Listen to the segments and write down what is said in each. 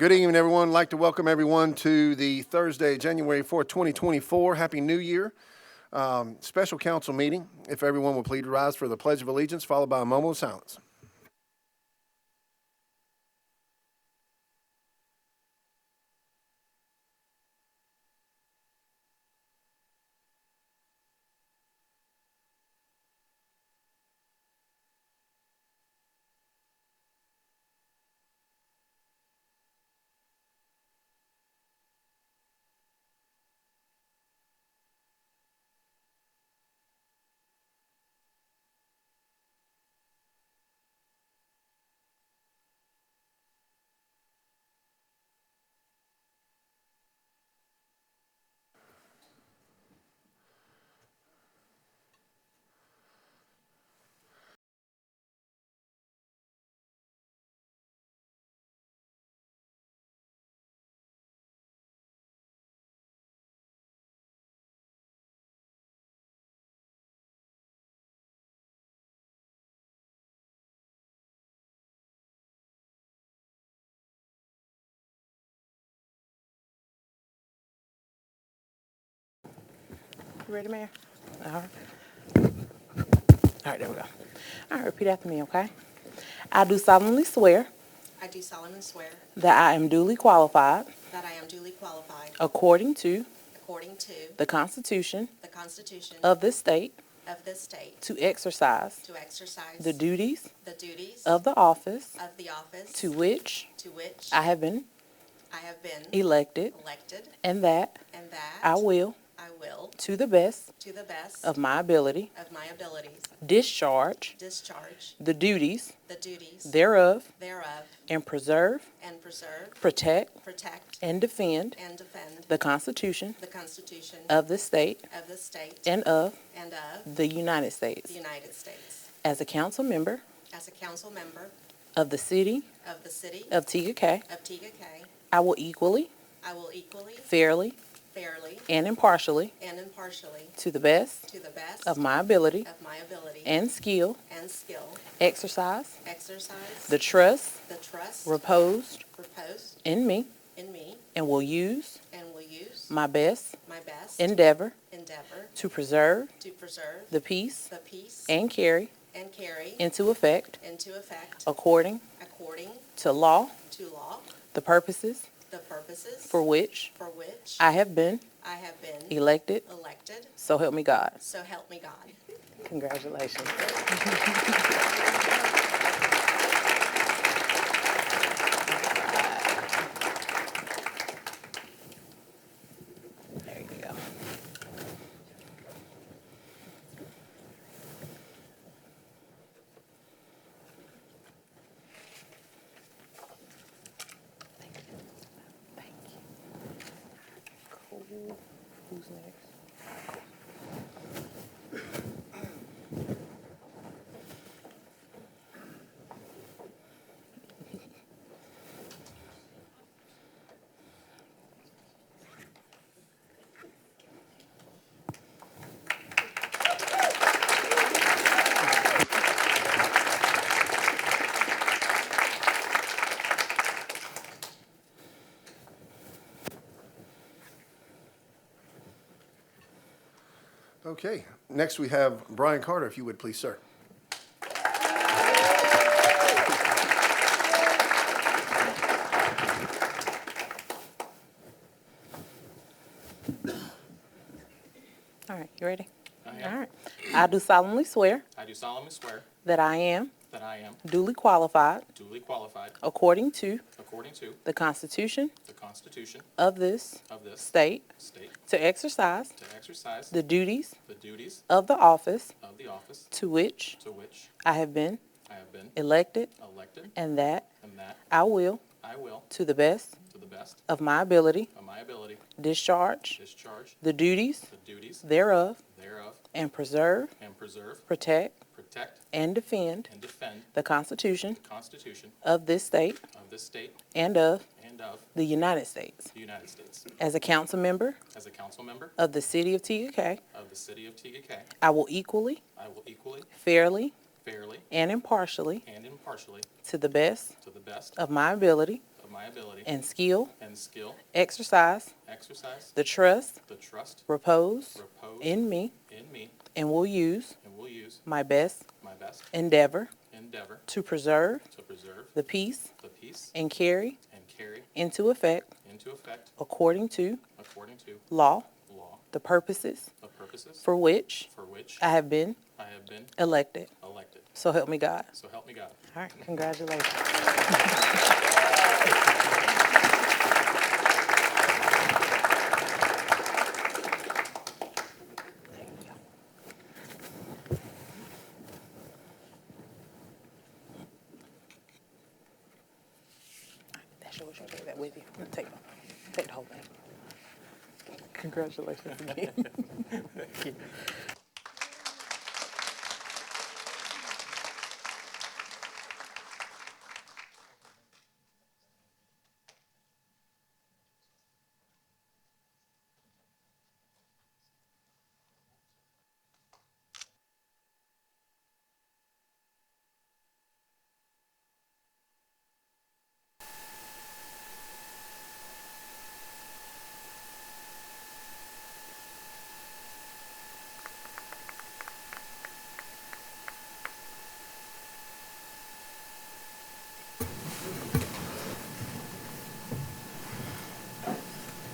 Good evening, everyone. I'd like to welcome everyone to the Thursday, January 4th, 2024. Happy New Year. Special council meeting. If everyone will please rise for the Pledge of Allegiance, followed by a moment of silence. You ready, Mayor? All right. All right, there we go. All right, repeat after me, okay? I do solemnly swear I do solemnly swear that I am duly qualified, that I am duly qualified, according to according to the Constitution the Constitution of this state, of this state, to exercise to exercise the duties the duties of the office of the office to which to which I have been I have been elected, elected, and that and that I will, to the best of my abilities, discharge discharge the duties the duties thereof, thereof, and preserve, protect, protect, and defend and defend the Constitution the Constitution of this state of this state and of and of the United the States. United States. As a council member As a council member of the city of the city of Tegakay, of Tegakay, I will equally, fairly, and impartially, and impartially, to the best to the best of my ability of my ability and skill, and skill, exercise exercise the trust the trust reposed reposed in me, in me, and will use and will use my best my best endeavor endeavor to preserve to preserve the peace the peace and carry and carry into effect, into effect, according according to law, to law, the purposes the purposes for which for which I have been elected, elected, so help me God. so help me God. Congratulations. There you go. Thank you. Cool. Who's next? Okay, next we have Brian Carter, if you would please, sir. All right, you ready? I am. All right. I do solemnly swear I do solemnly swear that I am that I am duly qualified, duly qualified, according to according to the Constitution the Constitution of this of this state, state, to exercise to exercise the duties the duties of the office of the office to which to which I have been I have been elected, elected, and that and that I will, I will, to the best to the best of my ability, of my ability, discharge discharge the duties the duties thereof, thereof, and preserve, and preserve, protect, protect, and defend and defend the Constitution the Constitution of this state of this state and of and of the United States. the United States. As a council member As a council member of the city of Tegakay, of the city of Tegakay, I will equally, I will equally, fairly, fairly, and impartially, and impartially, to the best to the best of my ability, of my ability and skill, and skill, exercise exercise the trust the trust reposed reposed in me, in me, and will use and will use my best my best endeavor endeavor to preserve to preserve the peace the peace and carry and carry into effect, into effect, according to according to law, law, the purposes the purposes for which for which I have been I have been elected. elected. So help me God. So help me God. All right, congratulations. That's yours. You take that with you. Take the whole thing. Congratulations again. Thank you.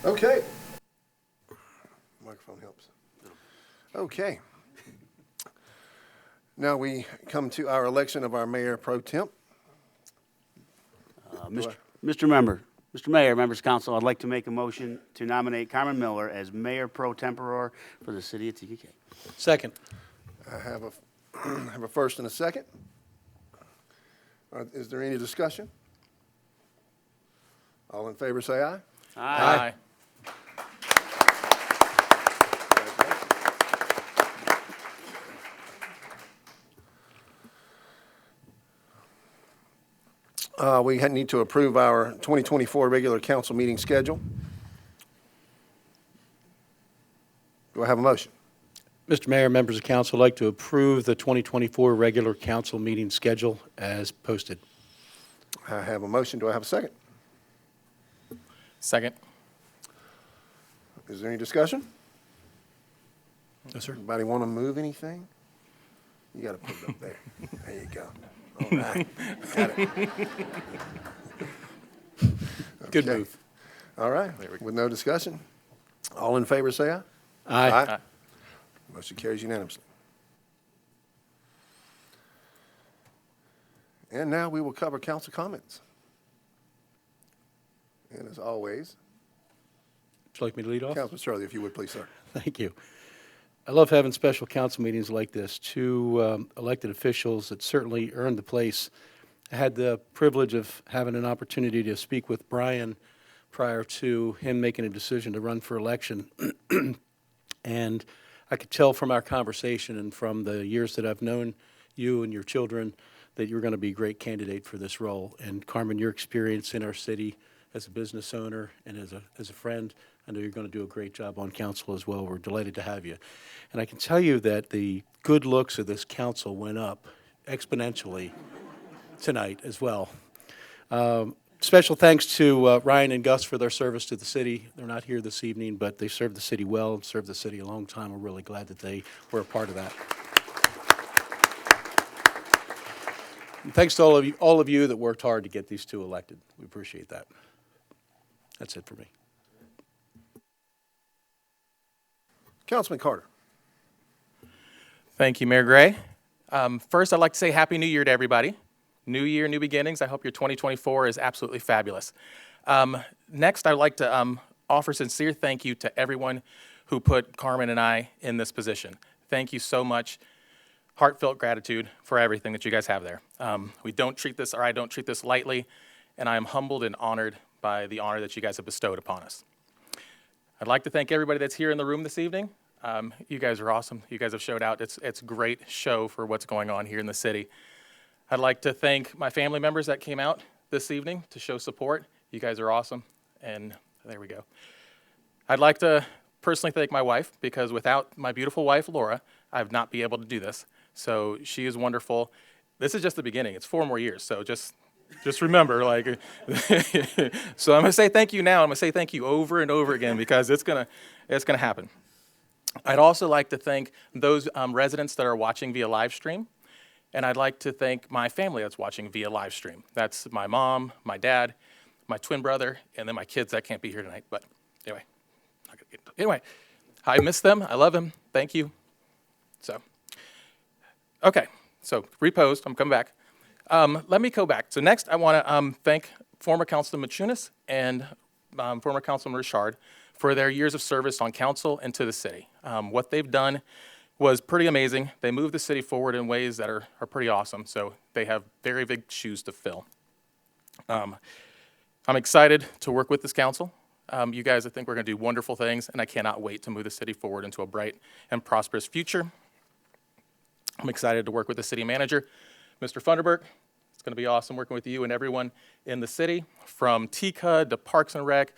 Okay. Microphone helps. Okay. Now we come to our election of our mayor pro temp. Mr. Mayor, members of council, I'd like to make a motion to nominate Carmen Miller as mayor pro tempore for the city of TKK. Second. I have have a first and a second. Is there any discussion? All in favor, say aye. Aye. We need to approve our 2024 regular council meeting schedule. Do I have a motion? Mr. Mayor, members of council, I'd like to approve the 2024 regular council meeting schedule as posted. I have a motion. Do I have a second? Second. Is there any discussion? Yes, sir. Anybody want to move anything? You got to put it up there. There you go. All right. Got it. Good Okay. move. All right. With no discussion, all in favor say aye. Aye. Motion carries unanimously. And now we will cover council comments. And as always, Would you like me to lead off? Councilman Shirley, if you would please, sir. Thank you. I love having special council meetings like this. Two elected officials that certainly earned the place. I had the privilege of having an opportunity to speak with Brian prior to him making a decision to run for election. And I could tell from our conversation and from the years that I've known you and your children that you're going to be a great candidate for this role. And Carmen, your experience in our city as a business owner and as a friend, I know you're going to do a great job on council as well. We're delighted to have you. And I can tell you that the good looks of this council went up exponentially tonight as well. Special thanks to Ryan and Gus for their service to the city. They're not here this evening, but they served the city well and served the city a long time. We're really glad that they were a part of that. And thanks to all of you that worked hard to get these two elected. We appreciate that. That's it for me. Councilman Carter. Thank you, Mayor Gray. First, I'd like to say Happy New Year to everybody. New year, new beginnings. I hope your 2024 is absolutely fabulous. Next, I'd like to offer sincere thank you to everyone who put Carmen and I in this position. Thank you so much. Heartfelt gratitude for everything that you guys have there. I don't treat this lightly, and I am humbled and honored by the honor that you guys have bestowed upon us. I'd like to thank everybody that's here in the room this evening. You guys are awesome. You guys have showed out. It's a great show for what's going on here in the city. I'd like to thank my family members that came out this evening to show support. You guys are awesome, and there we go. I'd like to personally thank my wife, because without my beautiful wife, Laura, I'd not be able to do this. So she is wonderful. This is just the beginning. It's 4 more years, so just Just remember, like, so I'm gonna say thank you now. I'm gonna say thank you over and over again because it's gonna happen. I'd also like to thank those residents that are watching via live stream, and I'd like to thank my family that's watching via live stream. That's my mom, my dad, my twin brother, and then my kids that can't be here tonight. But anyway, I miss them. I love them. Thank you. So, okay. So reposed. I'm coming back. Let me go back. So next, I want to thank former Councilman Machunas and former Councilman Richard for their years of service on council and to the city. What they've done was pretty amazing. They moved the city forward in ways that are pretty awesome. So they have very big shoes to fill. I'm excited to work with this council. You guys, I think we're going to do wonderful things, and I cannot wait to move the city forward into a bright and prosperous future. I'm excited to work with the city manager, Mr. Funderburk. It's going to be awesome working with you and everyone in the city, from TCUD to Parks and Rec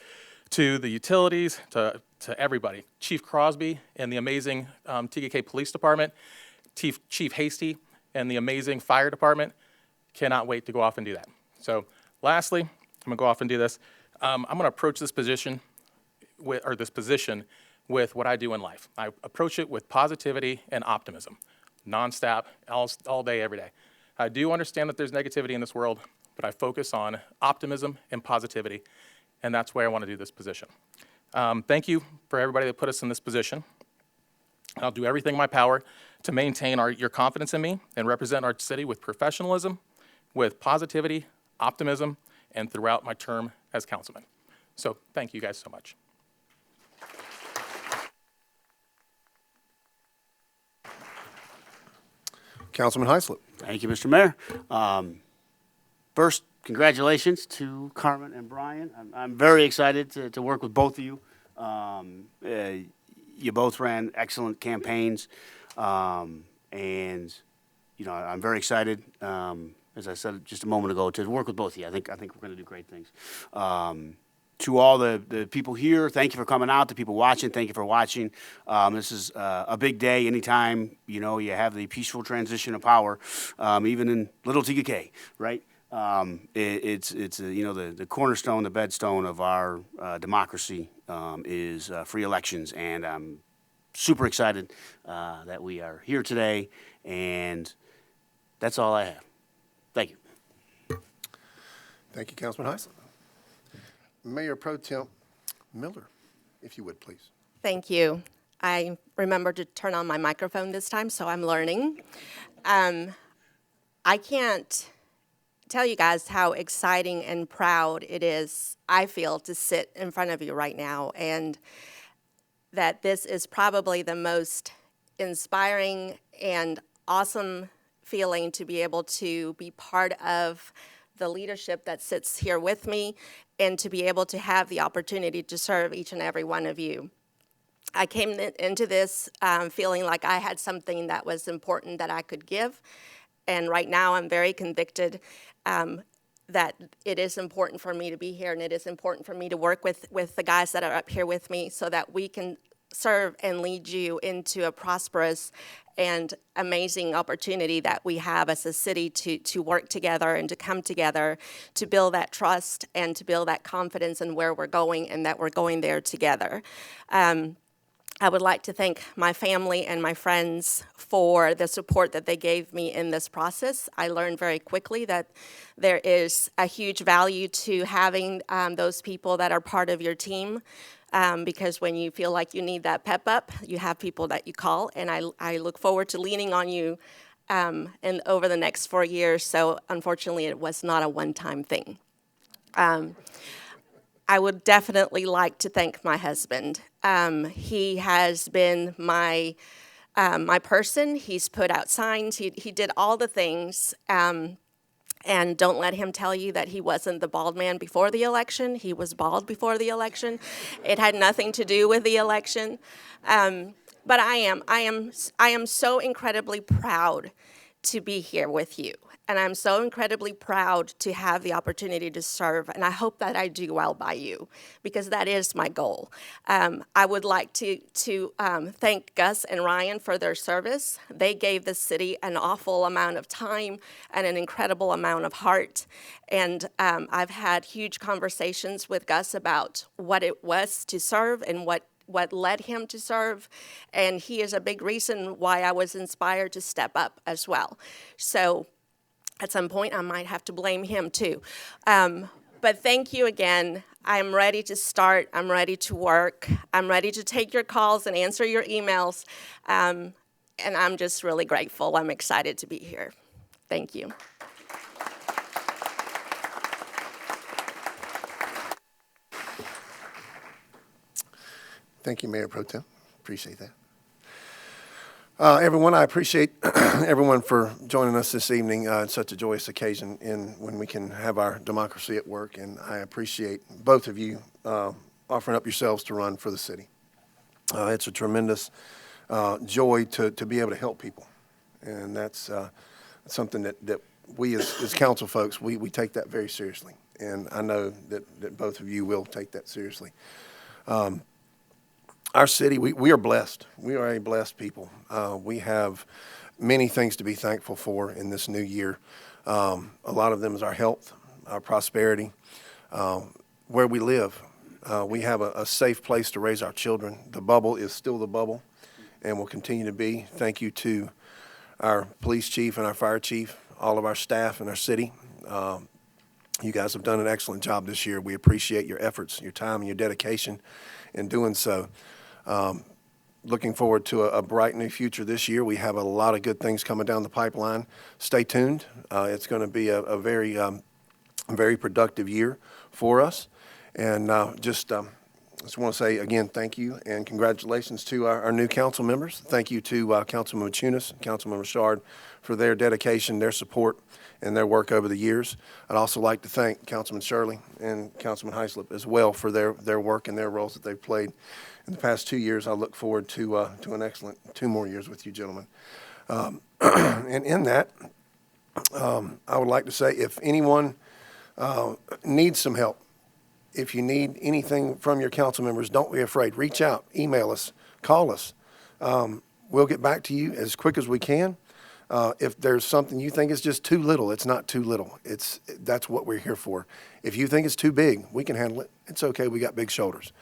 to the utilities to everybody. Chief Crosby and the amazing TKK Police Department, Chief Hasty and the amazing Fire Department. Cannot wait to go off and do that. So lastly, I'm going to go off and do this. I'm going to approach this position with what I do in life. I approach it with positivity and optimism, nonstop, all day, every day. I do understand that there's negativity in this world, but I focus on optimism and positivity, and that's why I want to do this position. Thank you for everybody that put us in this position. I'll do everything in my power to maintain your confidence in me and represent our city with professionalism, with positivity, optimism, and throughout my term as councilman. So thank you guys so much. Councilman Hyslip. Thank you, Mr. Mayor. First, congratulations to Carmen and Brian. I'm very excited to work with both of you. You both ran excellent campaigns, and you know I'm very excited. As I said just a moment ago, to work with both of you. I think we're going to do great things. To all the people here, thank you for coming out. To people watching, thank you for watching. This is a big day. Anytime you have the peaceful transition of power, even in little TKK, right? It's the cornerstone, the bedstone of our democracy is free elections, and I'm super excited that we are here today. And that's all I have. Thank you. Thank you, Councilman Hyslip. Mayor Pro Tem Miller, if you would, please. Thank you. I remembered to turn on my microphone this time, so I'm learning. I can't tell you guys how exciting and proud it is, I feel, to sit in front of you right now, and that this is probably the most inspiring and awesome feeling to be able to be part of the leadership that sits here with me and to be able to have the opportunity to serve each and every one of you. I came into this feeling like I had something that was important that I could give, and right now I'm very convicted that it is important for me to be here, and it is important for me to work with the guys that are up here with me so that we can serve and lead you into a prosperous and amazing opportunity that we have as a city to work together and to come together to build that trust and to build that confidence in where we're going and that we're going there together. I would like to thank my family and my friends for the support that they gave me in this process. I learned very quickly that there is a huge value to having those people that are part of your team. Because when you feel like you need that pep up, you have people that you call, and I look forward to leaning on you over the next 4 years. So unfortunately, it was not a one-time thing. I would definitely like to thank my husband. He has been my person. He's put out signs. He did all the things. And don't let him tell you that he wasn't the bald man before the election. He was bald before the election. It had nothing to do with the election. But I am so incredibly proud to be here with you. And I'm so incredibly proud to have the opportunity to serve, and I hope that I do well by you, because that is my goal. I would like to thank Gus and Ryan for their service. They gave the city an awful amount of time and an incredible amount of heart. And I've had huge conversations with Gus about what it was to serve and what led him to serve, and he is a big reason why I was inspired to step up as well. So at some point, I might have to blame him too. But thank you again. I'm ready to start. I'm ready to work. I'm ready to take your calls and answer your emails. And I'm just really grateful. I'm excited to be here. Thank you. Thank you, Mayor Pro Tem. Appreciate that. Everyone, I appreciate everyone for joining us this evening. It's such a joyous occasion when we can have our democracy at work, and I appreciate both of you offering up yourselves to run for the city. It's a tremendous joy to be able to help people, and that's something that we as council folks, we take that very seriously, and I know that both of you will take that seriously. Our city, we are blessed. We are a blessed people. We have many things to be thankful for in this new year. A lot of them is our health, our prosperity, where we live. We have a safe place to raise our children. The bubble is still the bubble and will continue to be. Thank you to our police chief and our fire chief, all of our staff in our city. You guys have done an excellent job this year. We appreciate your efforts, your time, and your dedication in doing so. Looking forward to a bright new future this year. We have a lot of good things coming down the pipeline. Stay tuned. It's going to be a very, very productive year for us. And just want to say again, thank you and congratulations to our new council members. Thank you to Councilman Machunas and Councilman Richard for their dedication, their support, and their work over the years. I'd also like to thank Councilman Shirley and Councilman Hyslip as well for their work and their roles that they've played in the past 2 years. I look forward to an excellent 2 more years with you gentlemen. And in that, I would like to say if anyone needs some help, if you need anything from your council members, don't be afraid. Reach out, email us, call us. We'll get back to you as quick as we can. If there's something you think is just too little, it's not too little. That's what we're here for. If you think it's too big, we can handle it. It's okay. We got big shoulders.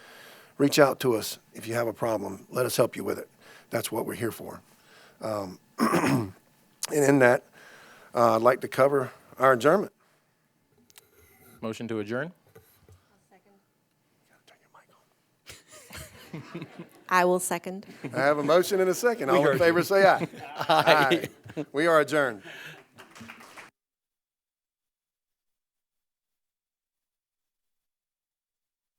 Reach out to us if you have a problem. Let us help you with it. That's what we're here for. And in that, I'd like to cover our adjournment. Motion to adjourn? I will second. I have a motion and a second. All in favor, say aye. Aye. We are adjourned.